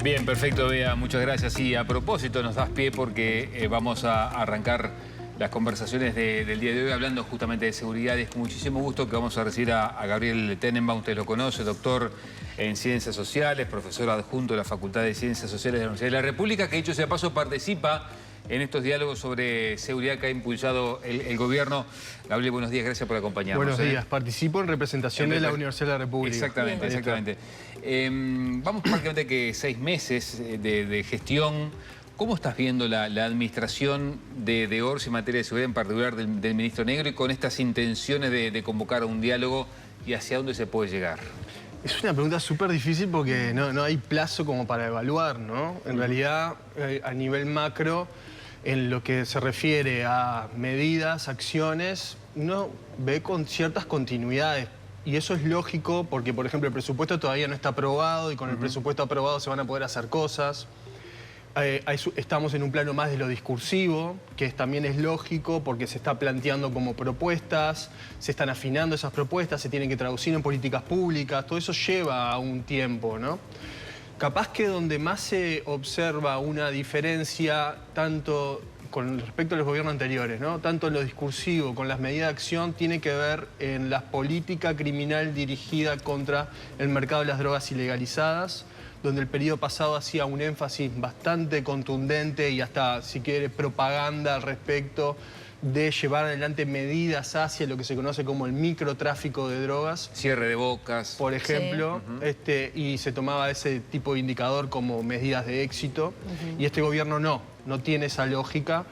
Bien, perfecto, Bea, muchas gracias. Y a propósito, nos das pie porque vamos a arrancar las conversaciones del día de hoy hablando justamente de seguridad. Es con muchísimo gusto que vamos a recibir a Gabriel Tenenbaum. Usted lo conoce, doctor en Ciencias Sociales, profesor adjunto de la Facultad de Ciencias Sociales de la Universidad de la República, que dicho sea paso participa en estos diálogos sobre seguridad que ha impulsado el gobierno. Gabriel, buenos días, gracias por acompañarnos. Buenos días, participo en representación de la Universidad de la República. Exactamente, exactamente. Vamos prácticamente que 6 meses de gestión. ¿Cómo estás viendo la administración de Orsi en materia de seguridad, en particular del ministro Negro, y con estas intenciones de convocar a un diálogo y hacia dónde se puede llegar? Es una pregunta súper difícil porque no hay plazo como para evaluar, ¿no? En realidad, a nivel macro, en lo que se refiere a medidas, acciones, uno ve con ciertas continuidades. Y eso es lógico porque, por ejemplo, el presupuesto todavía no está aprobado y con el presupuesto aprobado se van a poder hacer cosas. Estamos en un plano más de lo discursivo, que también es lógico porque se está planteando como propuestas, se están afinando esas propuestas, se tienen que traducir en políticas públicas, todo eso lleva un tiempo, ¿no? Capaz que donde más se observa una diferencia, tanto con respecto a los gobiernos anteriores, ¿no? Tanto en lo discursivo, con las medidas de acción, tiene que ver en la política criminal dirigida contra el mercado de las drogas ilegalizadas, donde el periodo pasado hacía un énfasis bastante contundente y hasta, si quiere, propaganda al respecto de llevar adelante medidas hacia lo que se conoce como el microtráfico de drogas. Cierre de bocas. Por ejemplo, sí. Y se tomaba ese tipo de indicador como medidas de éxito. Y este gobierno no tiene esa lógica.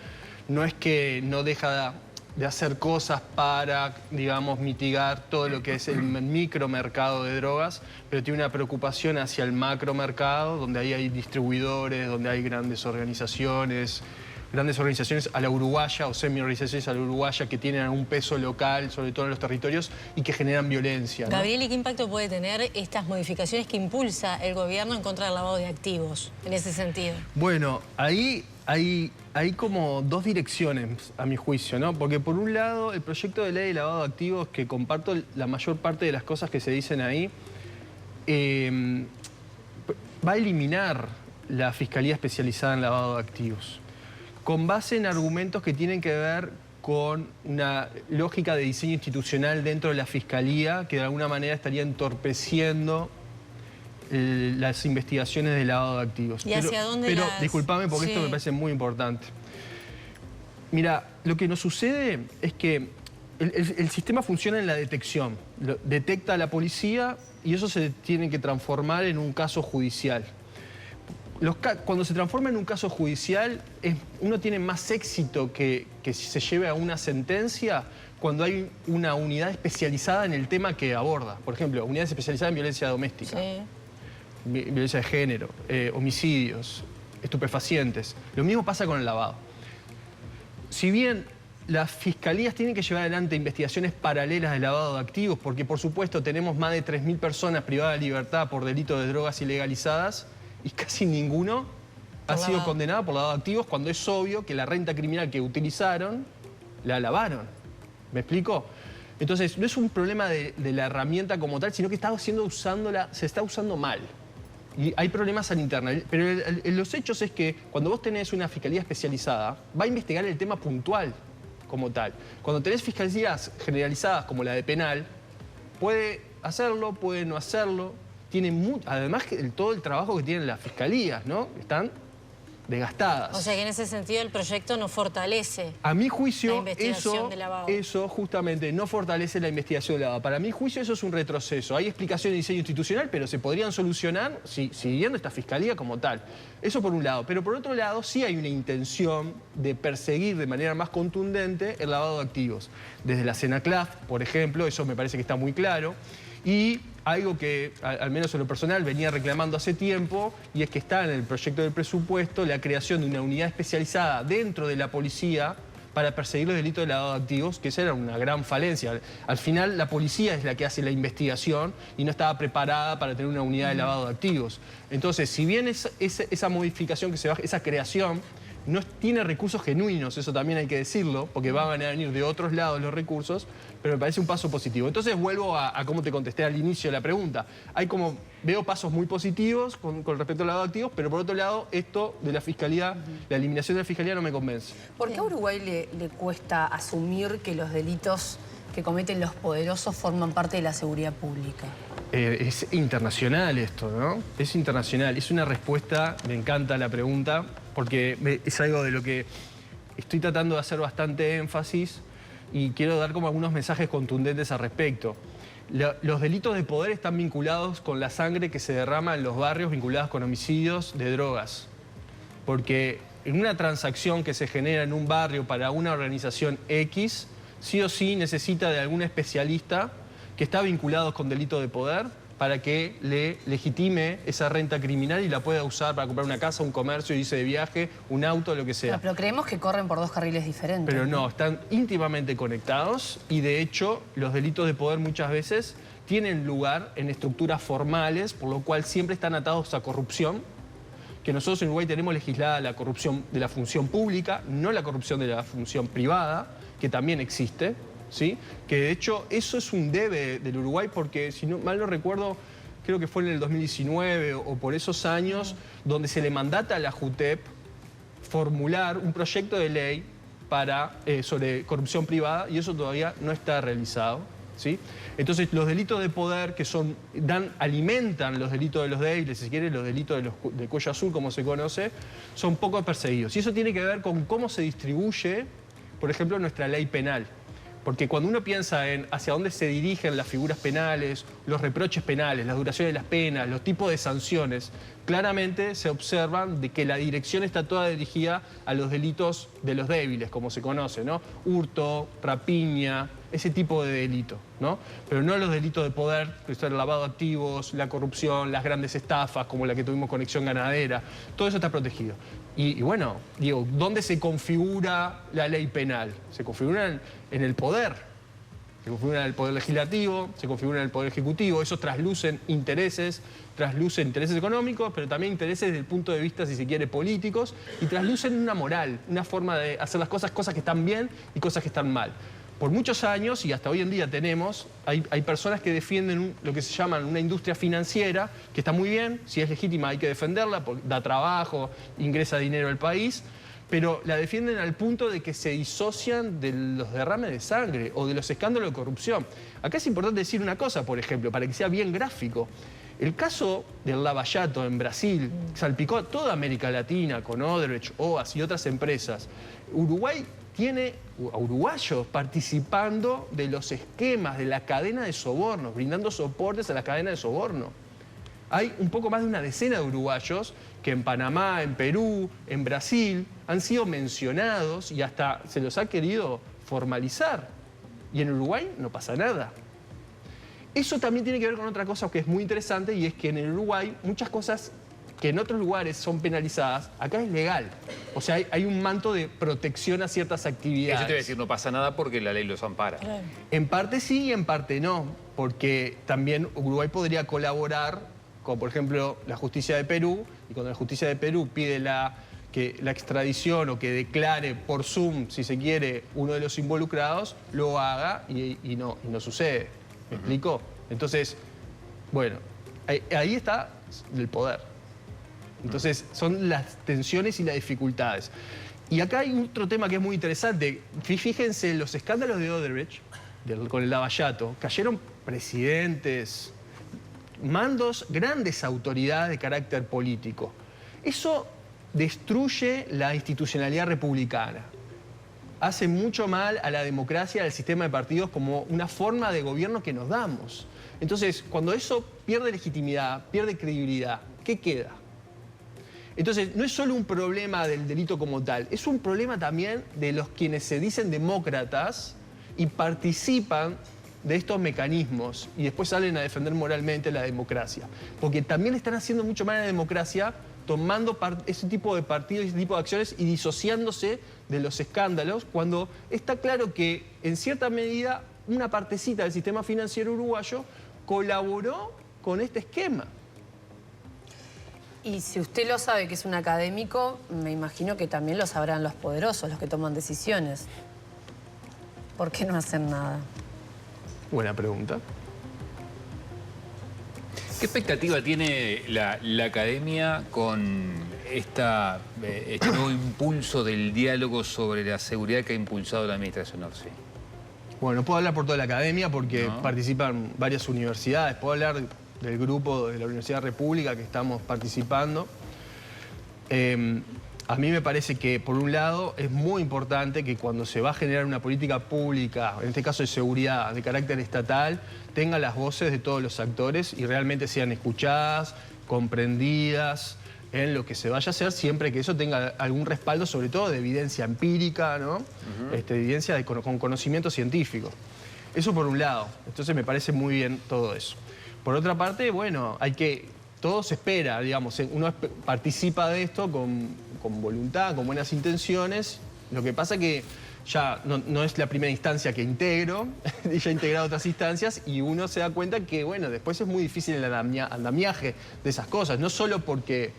No es que no deja de hacer cosas para, digamos, mitigar todo lo que es el micromercado de drogas, pero tiene una preocupación hacia el macromercado, donde ahí hay distribuidores, donde hay grandes organizaciones a la uruguaya o semi-organizaciones a la uruguaya que tienen un peso local, sobre todo en los territorios, y que generan violencia, ¿no? Gabriel, ¿y qué impacto puede tener estas modificaciones que impulsa el gobierno en contra del lavado de activos, en ese sentido? Bueno, ahí hay como dos direcciones, a mi juicio, ¿no? Porque por un lado, el proyecto de ley de lavado de activos, que comparto la mayor parte de las cosas que se dicen ahí, va a eliminar la Fiscalía Especializada en Lavado de Activos, con base en argumentos que tienen que ver con una lógica de diseño institucional dentro de la Fiscalía, que de alguna manera estaría entorpeciendo las investigaciones de lavado de activos. ¿Y hacia dónde Pero discúlpame porque esto me parece muy importante. Mira, lo que nos sucede es que el sistema funciona en la detección. Detecta a la policía y eso se tiene que transformar en un caso judicial. Cuando se transforma en un caso judicial, uno tiene más éxito que si se lleve a una sentencia cuando hay una unidad especializada en el tema que aborda. Por ejemplo, unidades especializadas en violencia doméstica, violencia de género, homicidios, estupefacientes. Lo mismo pasa con el lavado. Si bien las fiscalías tienen que llevar adelante investigaciones paralelas de lavado de activos, porque por supuesto tenemos más de 3.000 personas privadas de libertad por delito de drogas ilegalizadas, y casi ninguno ha sido condenado por lavado de activos, cuando es obvio que la renta criminal que utilizaron la lavaron. ¿Me explico? Entonces, no es un problema de la herramienta como tal, sino que se está usando mal. Y hay problemas al interno. Pero los hechos es que cuando vos tenés una fiscalía especializada, va a investigar el tema puntual como tal. Cuando tenés fiscalías generalizadas como la de penal, puede hacerlo, puede no hacerlo. Además, todo el trabajo que tienen las fiscalías, ¿no? Están desgastadas. O sea que en ese sentido el proyecto no fortalece, a mi juicio, la investigación de lavado. Eso justamente no fortalece la investigación de lavado. Para mi juicio eso es un retroceso. Hay explicaciones de diseño institucional, pero se podrían solucionar siguiendo esta fiscalía como tal. Eso por un lado. Pero por otro lado sí hay una intención de perseguir de manera más contundente el lavado de activos. Desde la CENACLAF, por ejemplo, eso me parece que está muy claro. Y algo que, al menos en lo personal, venía reclamando hace tiempo, y es que está en el proyecto del presupuesto la creación de una unidad especializada dentro de la policía para perseguir los delitos de lavado de activos, que esa era una gran falencia. Al final, la policía es la que hace la investigación y no estaba preparada para tener una unidad de lavado de activos. Entonces, si bien esa modificación que se va, esa creación no tiene recursos genuinos, eso también hay que decirlo, porque van a venir de otros lados los recursos, pero me parece un paso positivo. Entonces vuelvo a cómo te contesté al inicio de la pregunta. Veo pasos muy positivos con respecto al lado de activos, pero por otro lado, esto de la fiscalía, la eliminación de la fiscalía no me convence. ¿Por qué a Uruguay le cuesta asumir que los delitos que cometen los poderosos forman parte de la seguridad pública? Es internacional esto, ¿no? Es internacional. Es una respuesta, me encanta la pregunta, porque es algo de lo que estoy tratando de hacer bastante énfasis y quiero dar como algunos mensajes contundentes al respecto. Los delitos de poder están vinculados con la sangre que se derrama en los barrios vinculados con homicidios de drogas. Porque en una transacción que se genera en un barrio para una organización X, sí o sí necesita de algún especialista que está vinculado con delito de poder para que le legitime esa renta criminal y la pueda usar para comprar una casa, un comercio, irse de viaje, un auto, lo que sea. Pero creemos que corren por dos carriles diferentes. Pero no, están íntimamente conectados y de hecho los delitos de poder muchas veces tienen lugar en estructuras formales, por lo cual siempre están atados a corrupción, que nosotros en Uruguay tenemos legislada la corrupción de la función pública, no la corrupción de la función privada, que también existe, ¿sí? Que de hecho eso es un debe del Uruguay porque, si no, mal no recuerdo, creo que fue en el 2019 o por esos años, donde se le mandata a la JUTEP formular un proyecto de ley sobre corrupción privada y eso todavía no está realizado, ¿sí? Entonces los delitos de poder que alimentan los delitos de los débiles, si se quiere, los delitos de cuello azul, como se conoce, son poco perseguidos. Y eso tiene que ver con cómo se distribuye, por ejemplo, nuestra ley penal. Porque cuando uno piensa en hacia dónde se dirigen las figuras penales, los reproches penales, las duraciones de las penas, los tipos de sanciones, claramente se observan de que la dirección está toda dirigida a los delitos de los débiles, como se conoce, ¿no? Hurto, rapiña, ese tipo de delito, ¿no? Pero no los delitos de poder, que son el lavado de activos, la corrupción, las grandes estafas, como la que tuvimos con Acción Ganadera, todo eso está protegido. Y bueno, digo, ¿dónde se configura la ley penal? Se configura en el poder. Se configura en el poder legislativo, se configura en el poder ejecutivo. Esos traslucen intereses económicos, pero también intereses desde el punto de vista, si se quiere, políticos, y traslucen una moral, una forma de hacer las cosas que están bien y cosas que están mal. Por muchos años, y hasta hoy en día hay personas que defienden lo que se llama una industria financiera, que está muy bien, si es legítima hay que defenderla, porque da trabajo, ingresa dinero al país, pero la defienden al punto de que se disocian de los derrames de sangre o de los escándalos de corrupción. Acá es importante decir una cosa, por ejemplo, para que sea bien gráfico. El caso del Lava Jato en Brasil salpicó a toda América Latina con Odebrecht, OAS y otras empresas. Uruguay tiene a uruguayos participando de los esquemas de la cadena de sobornos, brindando soportes a la cadena de soborno. Hay un poco más de una decena de uruguayos que en Panamá, en Perú, en Brasil han sido mencionados y hasta se los ha querido formalizar. Y en Uruguay no pasa nada. Eso también tiene que ver con otra cosa que es muy interesante y es que en el Uruguay muchas cosas que en otros lugares son penalizadas, acá es legal. O sea, hay un manto de protección a ciertas actividades. Eso te voy a decir, no pasa nada porque la ley los ampara. Claro. En parte sí y en parte no, porque también Uruguay podría colaborar con, por ejemplo, la justicia de Perú, y cuando la justicia de Perú pide que la extradición o que declare por Zoom, si se quiere, uno de los involucrados, lo haga y no sucede. ¿Me explico? Entonces, bueno, ahí está el poder. Entonces, son las tensiones y las dificultades. Y acá hay otro tema que es muy interesante. Fíjense, los escándalos de Odebrecht, con el Lava Jato, cayeron presidentes, mandos, grandes autoridades de carácter político. Eso destruye la institucionalidad republicana. Hace mucho mal a la democracia, al sistema de partidos como una forma de gobierno que nos damos. Entonces, cuando eso pierde legitimidad, pierde credibilidad, ¿qué queda? Entonces, no es solo un problema del delito como tal, es un problema también de los quienes se dicen demócratas y participan de estos mecanismos y después salen a defender moralmente la democracia. Porque también están haciendo mucho mal a la democracia tomando ese tipo de partidos, ese tipo de acciones y disociándose de los escándalos, cuando está claro que, en cierta medida, una partecita del sistema financiero uruguayo colaboró con este esquema. Y si usted lo sabe, que es un académico, me imagino que también lo sabrán los poderosos, los que toman decisiones. ¿Por qué no hacen nada? Buena pregunta. ¿Qué expectativa tiene la academia con este nuevo impulso del diálogo sobre la seguridad que ha impulsado la administración Orsi? Bueno, no puedo hablar por toda la academia porque ¿No? participan varias universidades. Puedo hablar del grupo de la Universidad República que estamos participando. A mí me parece que, por un lado, es muy importante que cuando se va a generar una política pública, en este caso de seguridad, de carácter estatal, tenga las voces de todos los actores y realmente sean escuchadas, comprendidas en lo que se vaya a hacer, siempre que eso tenga algún respaldo, sobre todo de evidencia empírica, ¿no? Evidencia con conocimiento científico. Eso por un lado. Entonces me parece muy bien todo eso. Por otra parte, bueno, todo se espera, digamos, uno participa de esto con voluntad, con buenas intenciones. Lo que pasa que ya no es la primera instancia que integro, ya he integrado otras instancias y uno se da cuenta que, bueno, después es muy difícil el andamiaje de esas cosas, no solo porque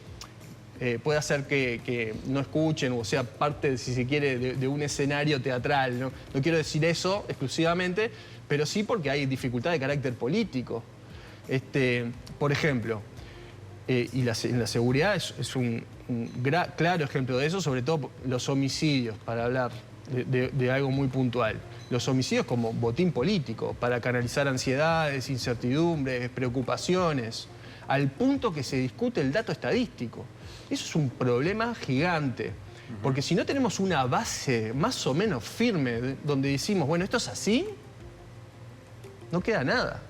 puede hacer que no escuchen o sea parte, si se quiere, de un escenario teatral, ¿no? No quiero decir eso exclusivamente, pero sí porque hay dificultad de carácter político. Por ejemplo, en la seguridad es un claro ejemplo de eso, sobre todo los homicidios, para hablar de algo muy puntual. Los homicidios como botín político, para canalizar ansiedades, incertidumbres, preocupaciones, al punto que se discute el dato estadístico. Eso es un problema gigante, porque si no tenemos una base más o menos firme donde decimos, bueno, esto es así, no queda nada.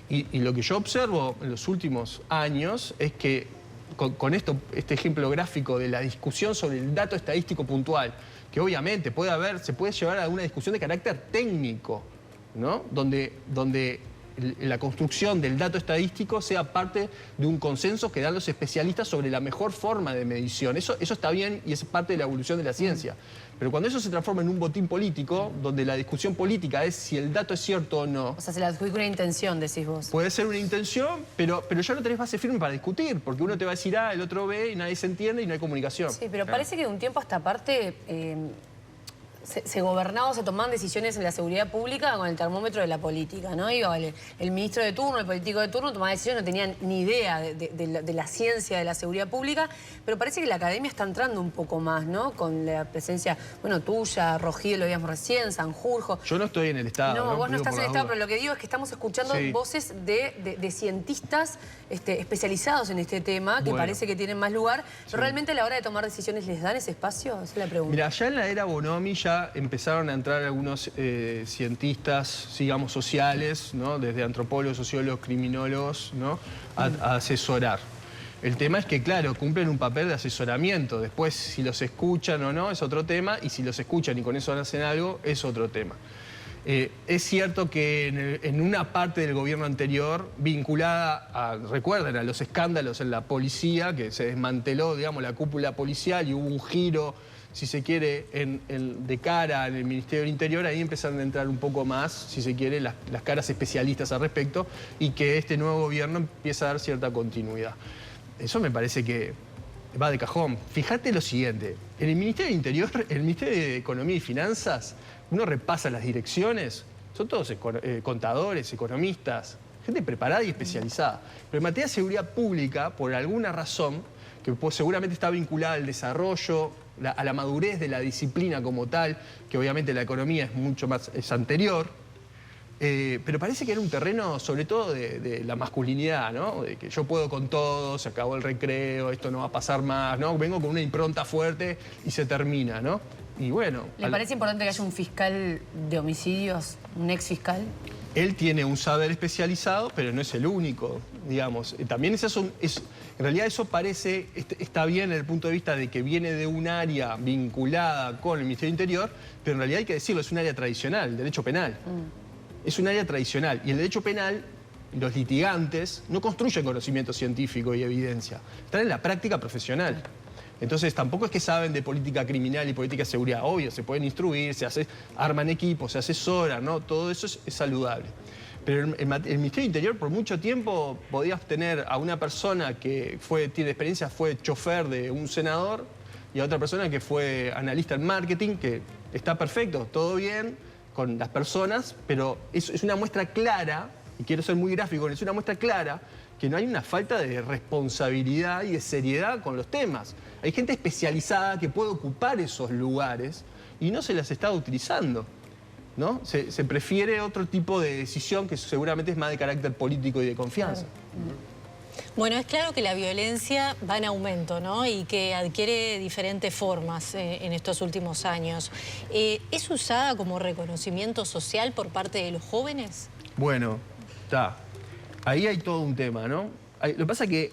Y lo que yo observo en los últimos años es que con este ejemplo gráfico de la discusión sobre el dato estadístico puntual, que obviamente se puede llevar a una discusión de carácter técnico, ¿no? Donde la construcción del dato estadístico sea parte de un consenso que dan los especialistas sobre la mejor forma de medición. Eso está bien y es parte de la evolución de la ciencia. Pero cuando eso se transforma en un botín político, donde la discusión política es si el dato es cierto o no... O sea, se le adjudica una intención, decís vos. Puede ser una intención, pero ya no tenés base firme para discutir, porque uno te va a decir A, el otro B, y nadie se entiende y no hay comunicación. Sí, pero parece que de un tiempo a esta parte se gobernaba, se tomaban decisiones en la seguridad pública con el termómetro de la política, ¿no? Iba el ministro de turno, el político de turno, tomaba decisiones, no tenían ni idea de la ciencia de la seguridad pública, pero parece que la academia está entrando un poco más, ¿no? Con la presencia, bueno, tuya, Rogido, lo veíamos recién, Sanjurjo. Yo no estoy en el Estado. No, vos no Digo, estás por en el las Estado, dudas. pero lo que digo es que estamos escuchando Sí. voces de cientistas especializados en este tema, que Bueno. parece que tienen más lugar. Pero realmente a la hora de tomar decisiones, ¿les dan ese espacio? Esa es la pregunta. Mira, ya en la era Bonomi ya empezaron a entrar algunos cientistas, digamos, sociales, ¿no? Desde antropólogos, sociólogos, criminólogos, ¿no? A asesorar. El tema es que, claro, cumplen un papel de asesoramiento. Después, si los escuchan o no, es otro tema. Y si los escuchan y con eso hacen algo, es otro tema. Es cierto que en una parte del gobierno anterior, vinculada recuerden, a los escándalos en la policía, que se desmanteló, digamos, la cúpula policial y hubo un giro, si se quiere, de cara en el Ministerio del Interior, ahí empezaron a entrar un poco más, si se quiere, las caras especialistas al respecto, y que este nuevo gobierno empieza a dar cierta continuidad. Eso me parece que va de cajón. Fíjate lo siguiente, en el Ministerio del Interior, el Ministerio de Economía y Finanzas, uno repasa las direcciones, son todos contadores, economistas, gente preparada y especializada. Pero en materia de seguridad pública, por alguna razón, que seguramente está vinculada al desarrollo, a la madurez de la disciplina como tal, que obviamente la economía es mucho más, es anterior, pero parece que era un terreno sobre todo de la masculinidad, ¿no? De que yo puedo con todo, se acabó el recreo, esto no va a pasar más, ¿no? Vengo con una impronta fuerte y se termina, ¿no? Y bueno... ¿Le parece importante que haya un fiscal de homicidios, un ex fiscal? Él tiene un saber especializado, pero no es el único, digamos. También en realidad eso parece, está bien desde el punto de vista de que viene de un área vinculada con el Ministerio del Interior, pero en realidad hay que decirlo, es un área tradicional, el derecho penal. Es un área tradicional. Y el derecho penal, los litigantes, no construyen conocimiento científico y evidencia. Están en la práctica profesional. Entonces tampoco es que saben de política criminal y política de seguridad. Obvio, se pueden instruir, arman equipos, se asesoran, ¿no? Todo eso es saludable. Pero el Ministerio del Interior por mucho tiempo podías tener a una persona que tiene experiencia, fue chofer de un senador, y a otra persona que fue analista en marketing, que está perfecto, todo bien con las personas, pero es una muestra clara, y quiero ser muy gráfico, es una muestra clara que no hay una falta de responsabilidad y de seriedad con los temas. Hay gente especializada que puede ocupar esos lugares y no se las está utilizando, ¿no? Se prefiere otro tipo de decisión que seguramente es más de carácter político y de confianza. Bueno, es claro que la violencia va en aumento, ¿no? Y que adquiere diferentes formas en estos últimos años. ¿Es usada como reconocimiento social por parte de los jóvenes? Bueno, está. Ahí hay todo un tema, ¿no? Lo que pasa es que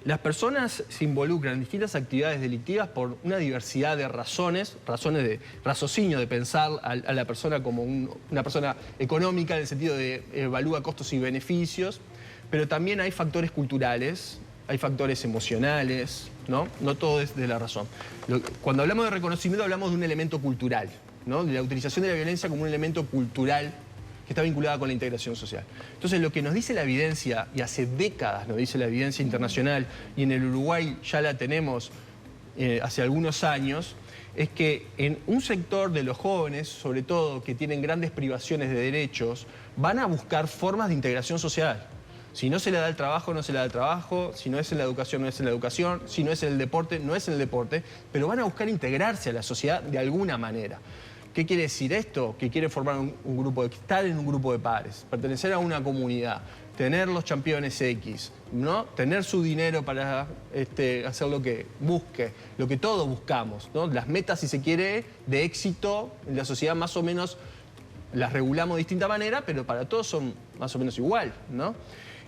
las personas se involucran en distintas actividades delictivas por una diversidad de razones de raciocinio, de pensar a la persona como una persona económica en el sentido de evalúa costos y beneficios, pero también hay factores culturales, hay factores emocionales, ¿no? No todo es de la razón. Cuando hablamos de reconocimiento hablamos de un elemento cultural, ¿no? De la utilización de la violencia como un elemento cultural que está vinculada con la integración social. Entonces, lo que nos dice la evidencia, y hace décadas nos dice la evidencia internacional, y en el Uruguay ya la tenemos hace algunos años, es que en un sector de los jóvenes, sobre todo, que tienen grandes privaciones de derechos, van a buscar formas de integración social. Si no se le da el trabajo, no se le da el trabajo, si no es en la educación, no es en la educación, si no es en el deporte, no es en el deporte, pero van a buscar integrarse a la sociedad de alguna manera. ¿Qué quiere decir esto? Que quieren formar un grupo, estar en un grupo de pares, pertenecer a una comunidad, tener los campeones X, ¿no? Tener su dinero para hacer lo que busque, lo que todos buscamos, ¿no? Las metas, si se quiere, de éxito en la sociedad más o menos las regulamos de distinta manera, pero para todos son más o menos igual, ¿no?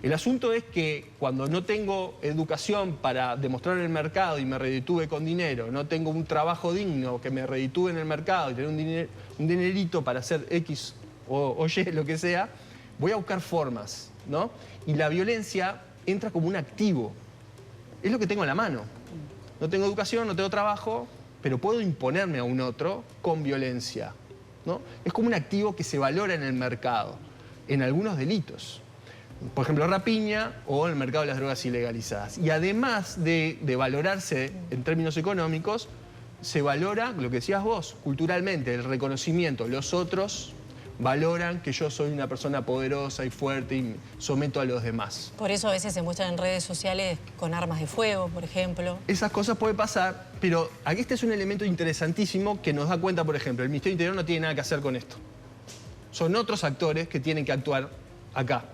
El asunto es que cuando no tengo educación para demostrar en el mercado y me reditúe con dinero, no tengo un trabajo digno que me reditúe en el mercado y tener un dinerito para hacer X o Y, lo que sea, voy a buscar formas, ¿no? Y la violencia entra como un activo. Es lo que tengo en la mano. No tengo educación, no tengo trabajo, pero puedo imponerme a un otro con violencia, ¿no? Es como un activo que se valora en el mercado, en algunos delitos. Por ejemplo, rapiña o en el mercado de las drogas ilegalizadas. Y además de valorarse en términos económicos, se valora, lo que decías vos, culturalmente, el reconocimiento. Los otros valoran que yo soy una persona poderosa y fuerte y someto a los demás. Por eso a veces se muestran en redes sociales con armas de fuego, por ejemplo. Esas cosas pueden pasar, pero aquí este es un elemento interesantísimo que nos da cuenta, por ejemplo, el Ministerio del Interior no tiene nada que hacer con esto. Son otros actores que tienen que actuar acá.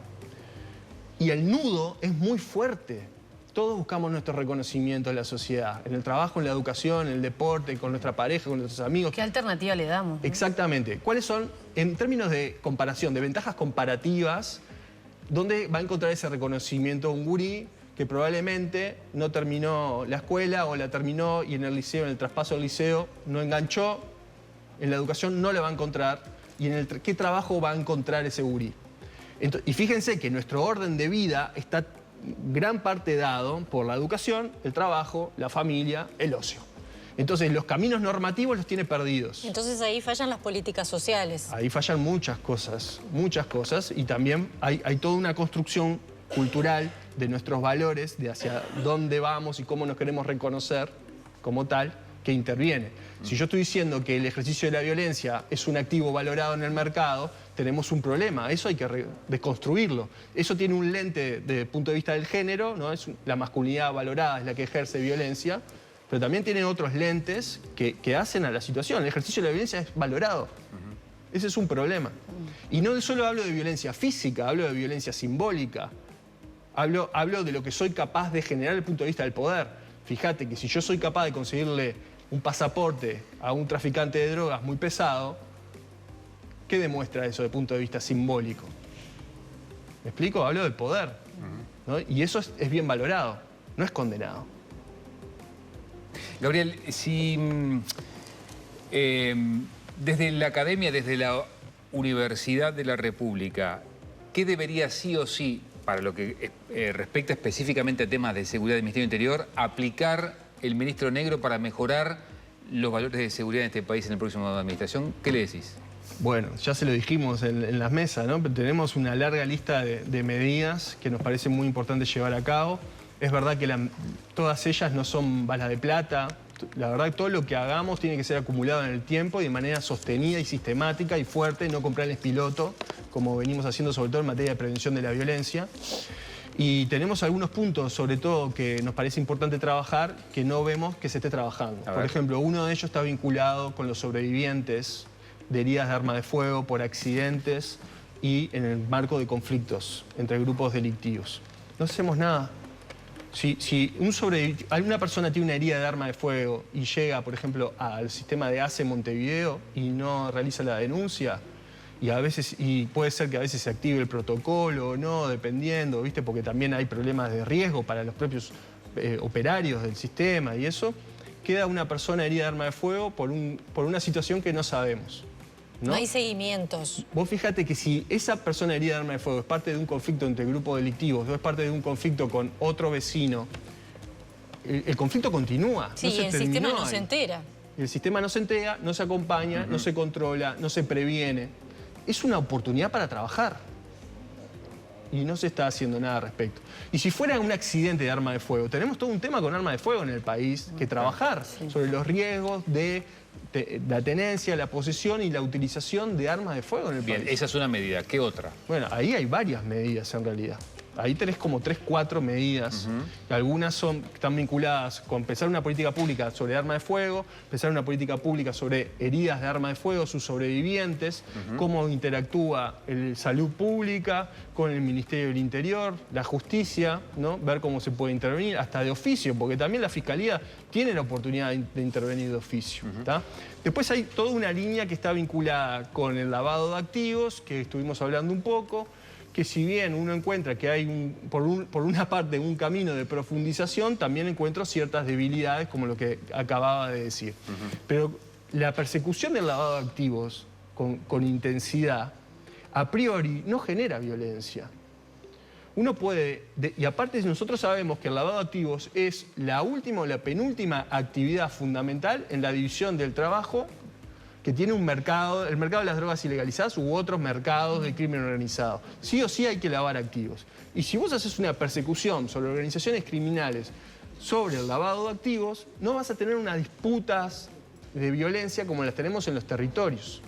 Y el nudo es muy fuerte. Todos buscamos nuestro reconocimiento en la sociedad, en el trabajo, en la educación, en el deporte, con nuestra pareja, con nuestros amigos. ¿Qué alternativa le damos, ¿no? Exactamente. ¿Cuáles son, en términos de comparación, de ventajas comparativas, dónde va a encontrar ese reconocimiento un gurí que probablemente no terminó la escuela o la terminó y en el liceo, en el traspaso del liceo, no enganchó, en la educación no la va a encontrar y en qué trabajo va a encontrar ese gurí? Y fíjense que nuestro orden de vida está gran parte dado por la educación, el trabajo, la familia, el ocio. Entonces, los caminos normativos los tiene perdidos. Entonces ahí fallan las políticas sociales. Ahí fallan muchas cosas, y también hay toda una construcción cultural de nuestros valores, de hacia dónde vamos y cómo nos queremos reconocer como tal, que interviene. Si yo estoy diciendo que el ejercicio de la violencia es un activo valorado en el mercado, tenemos un problema. Eso hay que desconstruirlo. Eso tiene un lente desde el punto de vista del género, ¿no? Es la masculinidad valorada es la que ejerce violencia, pero también tiene otros lentes que hacen a la situación. El ejercicio de la violencia es valorado. Ese es un problema. Y no solo hablo de violencia física, hablo de violencia simbólica. Hablo de lo que soy capaz de generar desde el punto de vista del poder. Fíjate que si yo soy capaz de conseguirle un pasaporte a un traficante de drogas muy pesado, ¿qué demuestra eso desde el punto de vista simbólico? ¿Me explico? Hablo del poder, ¿no? Y eso es bien valorado, no es condenado. Gabriel, si desde la academia, desde la Universidad de la República, ¿qué debería sí o sí, para lo que respecta específicamente a temas de seguridad del Ministerio del Interior, aplicar el ministro Negro para mejorar los valores de seguridad en este país en la próxima administración? ¿Qué le decís? Bueno, ya se lo dijimos en las mesas, ¿no? Pero tenemos una larga lista de medidas que nos parece muy importante llevar a cabo. Es verdad que todas ellas no son balas de plata. La verdad que todo lo que hagamos tiene que ser acumulado en el tiempo y de manera sostenida y sistemática y fuerte, no comprarles piloto, como venimos haciendo sobre todo en materia de prevención de la violencia. Y tenemos algunos puntos, sobre todo, que nos parece importante trabajar, que no vemos que se esté trabajando. Por ejemplo, uno de ellos está vinculado con los sobrevivientes de heridas de arma de fuego por accidentes y en el marco de conflictos entre grupos delictivos. No hacemos nada. Si alguna persona tiene una herida de arma de fuego y llega, por ejemplo, al sistema de ACE Montevideo y no realiza la denuncia, y puede ser que a veces se active el protocolo o no, dependiendo, ¿viste? Porque también hay problemas de riesgo para los propios operarios del sistema y eso, queda una persona herida de arma de fuego por una situación que no sabemos. ¿No? No hay seguimientos. Vos fíjate que si esa persona herida de arma de fuego es parte de un conflicto entre grupos delictivos o es parte de un conflicto con otro vecino, el conflicto continúa. Sí, no se el terminó sistema no ahí. se entera. El sistema no se entera, no se acompaña, no se controla, no se previene. Es una oportunidad para trabajar. Y no se está haciendo nada al respecto. Y si fuera un accidente de arma de fuego, tenemos todo un tema con arma de fuego en el país que trabajar sobre los riesgos de la tenencia, la posesión y la utilización de armas de fuego en el país. Bien, esa es una medida. ¿Qué otra? Bueno, ahí hay varias medidas en realidad. Ahí tenés como 3, 4 medidas. Algunas están vinculadas con empezar una política pública sobre arma de fuego, empezar una política pública sobre heridas de arma de fuego, sus sobrevivientes, cómo interactúa el salud pública con el Ministerio del Interior, la justicia, ¿no? Ver cómo se puede intervenir, hasta de oficio, porque también la Fiscalía tiene la oportunidad de intervenir de oficio. Después hay toda una línea que está vinculada con el lavado de activos, que estuvimos hablando un poco, que si bien uno encuentra que hay por una parte un camino de profundización, también encuentro ciertas debilidades, como lo que acababa de decir. Pero la persecución del lavado de activos con intensidad, a priori, no genera violencia. Uno puede, y aparte nosotros sabemos que el lavado de activos es la última o la penúltima actividad fundamental en la división del trabajo que tiene un mercado, el mercado de las drogas ilegalizadas u otros mercados del crimen organizado. Sí o sí hay que lavar activos. Y si vos haces una persecución sobre organizaciones criminales sobre el lavado de activos, no vas a tener unas disputas de violencia como las tenemos en los territorios.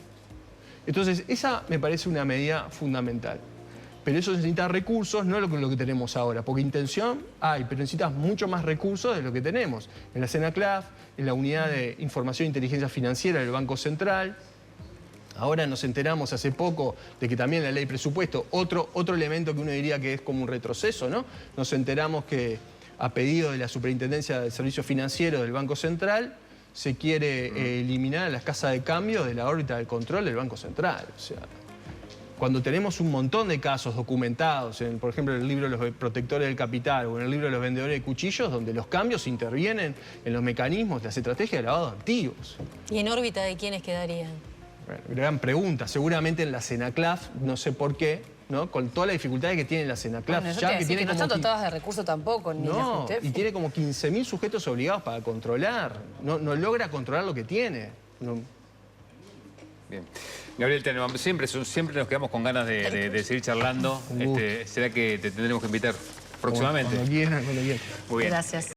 Entonces, esa me parece una medida fundamental. Pero eso necesita recursos, no lo que tenemos ahora, porque intención hay, pero necesitas mucho más recursos de lo que tenemos. En la CENACLAF, en la Unidad de Información e Inteligencia Financiera del Banco Central. Ahora nos enteramos hace poco de que también la ley presupuesto, otro elemento que uno diría que es como un retroceso, ¿no? Nos enteramos que a pedido de la Superintendencia del Servicio Financiero del Banco Central se quiere eliminar a las casas de cambio de la órbita del control del Banco Central. O sea, cuando tenemos un montón de casos documentados, por ejemplo, en el libro de los protectores del capital o en el libro de los vendedores de cuchillos, donde los cambios intervienen en los mecanismos, las estrategias de lavado de activos. ¿Y en órbita de quiénes quedarían? Bueno, gran pregunta. Seguramente en la CENACLAF, no sé por qué, ¿no? Con todas las dificultades que tiene la CENACLAF. Bueno, ya que tiene no como están dotadas de recursos tampoco, ni la JUTEF. y tiene como 15.000 sujetos obligados para controlar. No logra controlar lo que tiene. Bien. Gabriel Tenenbaum, siempre nos quedamos con ganas de seguir charlando. ¿Será que te tendremos que invitar próximamente? Cuando quieran, cuando quieran. Muy bien. Gracias.